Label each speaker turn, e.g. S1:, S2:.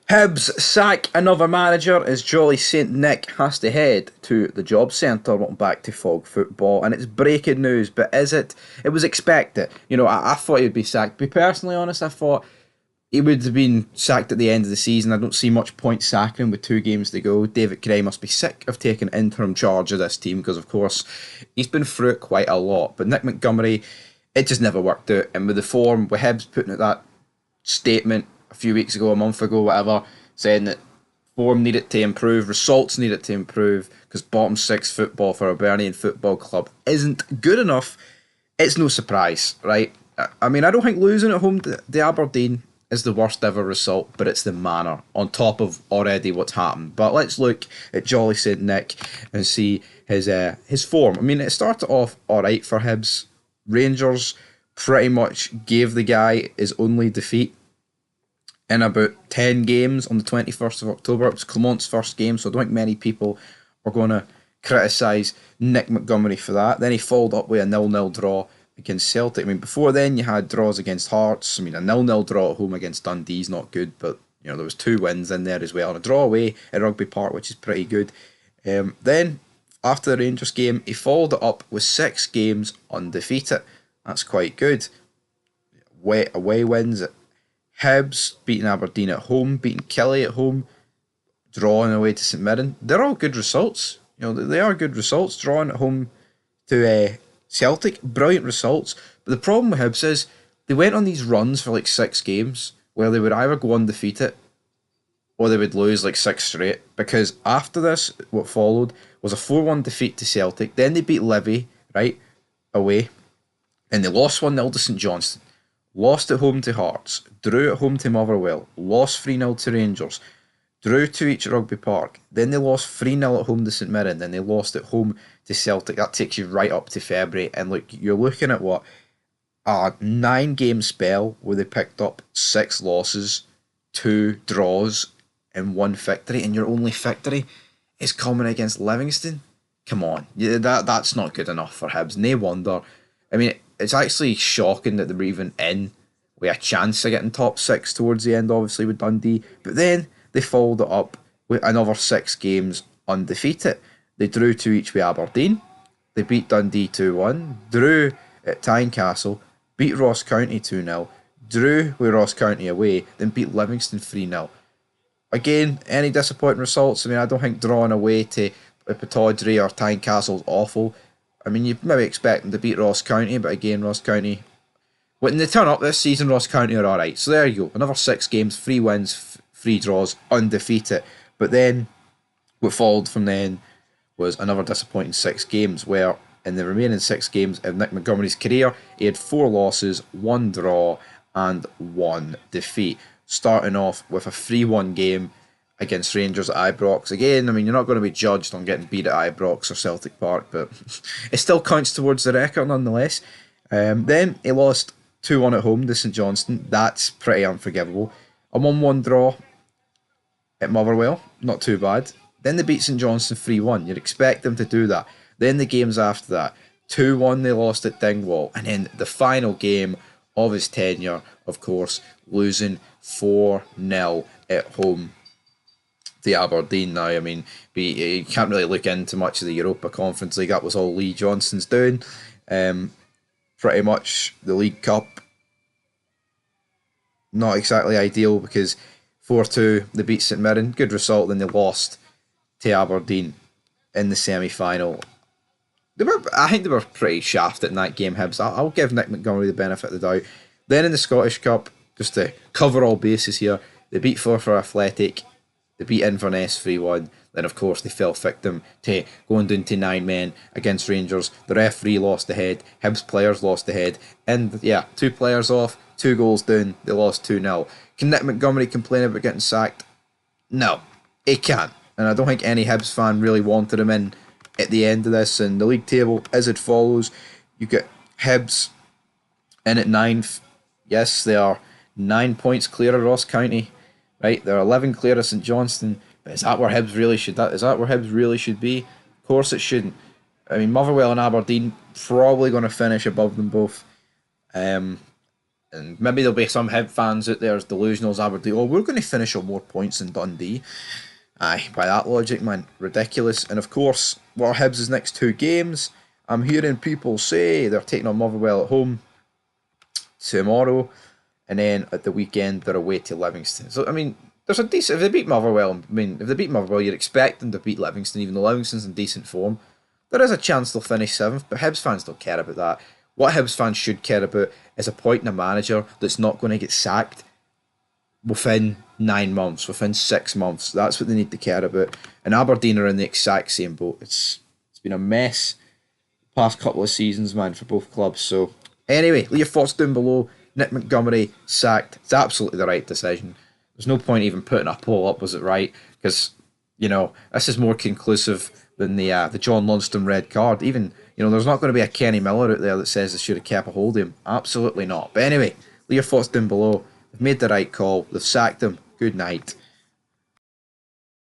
S1: Hibs sack another manager as Jolly St Nick has to head to the job centre. Welcome back to Fog Football, and it's breaking news. But is it? It was expected. I thought he'd be sacked. To be personally honest, I thought he would have been sacked at the end of the season. I don't see much point sacking him with 2 games to go. David Gray must be sick of taking interim charge of this team because, of course, he's been through it quite a lot. But Nick Montgomery, it just never worked out. And with the form, with Hibs putting out that statement a few weeks ago, a month ago, whatever, saying that form needed to improve, results needed to improve, because bottom six football for a Hibernian football club isn't good enough. It's no surprise, right? I mean, I don't think losing at home to Aberdeen is the worst ever result, but it's the manner on top of already what's happened. But let's look at Jolly St Nick and see his form. I mean, it started off alright for Hibs. Rangers pretty much gave the guy his only defeat in about 10 games on the 21st of October. It was Clement's first game, so I don't think many people are going to criticise Nick Montgomery for that. Then he followed up with a 0-0 draw against Celtic. I mean, before then you had draws against Hearts. I mean, a 0-0 draw at home against Dundee is not good, but there was 2 wins in there as well. And a draw away at Rugby Park, which is pretty good. Then, after the Rangers game, he followed it up with 6 games undefeated. That's quite good. Away wins at Hibs, beating Aberdeen at home, beating Killie at home, drawing away to St Mirren. They're all good results. They are good results. Drawing at home to Celtic, brilliant results. But the problem with Hibs is they went on these runs for like 6 games where they would either go undefeated or they would lose like 6 straight. Because after this, what followed was a 4-1 defeat to Celtic. Then they beat Livy, right, away. And they lost 1-0 to St Johnstone. Lost at home to Hearts, drew at home to Motherwell, lost 3-0 to Rangers, drew 2 each at Rugby Park, then they lost 3-0 at home to St Mirren, then they lost at home to Celtic. That takes you right up to February, and look, you're looking at what? A 9-game spell where they picked up 6 losses, 2 draws, and 1 victory, and your only victory is coming against Livingston? Come on, that's not good enough for Hibs. No wonder. I mean, it's actually shocking that they were even in with a chance of getting top 6 towards the end, obviously, with Dundee. But then they followed it up with another 6 games undefeated. They drew 2 each with Aberdeen. They beat Dundee 2-1. Drew at Tynecastle. Beat Ross County 2-0. Drew with Ross County away. Then beat Livingston 3-0. Again, any disappointing results? I mean, I don't think drawing away to Pittodrie or Tynecastle's awful. I mean, you maybe expect them to beat Ross County, but again, Ross County, when they turn up this season, Ross County are alright. So there you go. Another 6 games, 3 wins, 3 draws, undefeated. But then, what followed from then was another disappointing 6 games, where in the remaining 6 games of Nick Montgomery's career, he had 4 losses, 1 draw, and 1 defeat. Starting off with a 3-1 game against Rangers at Ibrox. Again, I mean, you're not going to be judged on getting beat at Ibrox or Celtic Park, but it still counts towards the record nonetheless. Then he lost 2-1 at home to St Johnstone. That's pretty unforgivable. A 1-1 draw at Motherwell. Not too bad. Then they beat St Johnstone 3-1. You'd expect them to do that. Then the games after that. 2-1 they lost at Dingwall. And then the final game of his tenure, of course, losing 4-0 at home to Aberdeen. Now, I mean, you can't really look into much of the Europa Conference League. That was all Lee Johnson's doing. Pretty much the League Cup, not exactly ideal because 4-2 they beat St Mirren. Good result, then they lost to Aberdeen in the semi-final. I think they were pretty shafted in that game, Hibs. I'll give Nick Montgomery the benefit of the doubt. Then in the Scottish Cup, just to cover all bases here, they beat Forfar Athletic. They beat Inverness 3-1. Then, of course, they fell victim to going down to 9 men against Rangers. The referee lost the head. Hibs players lost the head. And, yeah, 2 players off, 2 goals down. They lost 2-0. Can Nick Montgomery complain about getting sacked? No, he can't. And I don't think any Hibs fan really wanted him in at the end of this. And the league table is as follows. You get Hibs in at 9th. Yes, they are 9 points clear of Ross County. Right, they're 11 clear of St Johnstone, but is that where Hibs really should? Is that where Hibs really should be? Of course, it shouldn't. I mean, Motherwell and Aberdeen probably going to finish above them both. And maybe there'll be some Hib fans out there as delusional as Aberdeen. Oh, we're going to finish on more points than Dundee. Aye, by that logic, man, ridiculous. And of course, what are Hibs' next two games? I'm hearing people say they're taking on Motherwell at home tomorrow, and then at the weekend they're away to Livingston. So I mean, there's a decent. If they beat Motherwell, I mean, if they beat Motherwell, you'd expect them to beat Livingston, even though Livingston's in decent form. There is a chance they'll finish seventh, but Hibs fans don't care about that. What Hibs fans should care about is appointing a manager that's not going to get sacked within 9 months, within 6 months. That's what they need to care about. And Aberdeen are in the exact same boat. It's been a mess the past couple of seasons, man, for both clubs. So anyway, leave your thoughts down below. Nick Montgomery sacked. It's absolutely the right decision. There's no point even putting a poll up, was it right? Because, this is more conclusive than the John Lunston red card. Even, there's not going to be a Kenny Miller out there that says they should have kept a hold of him. Absolutely not. But anyway, leave your thoughts down below. They've made the right call. They've sacked him. Good night.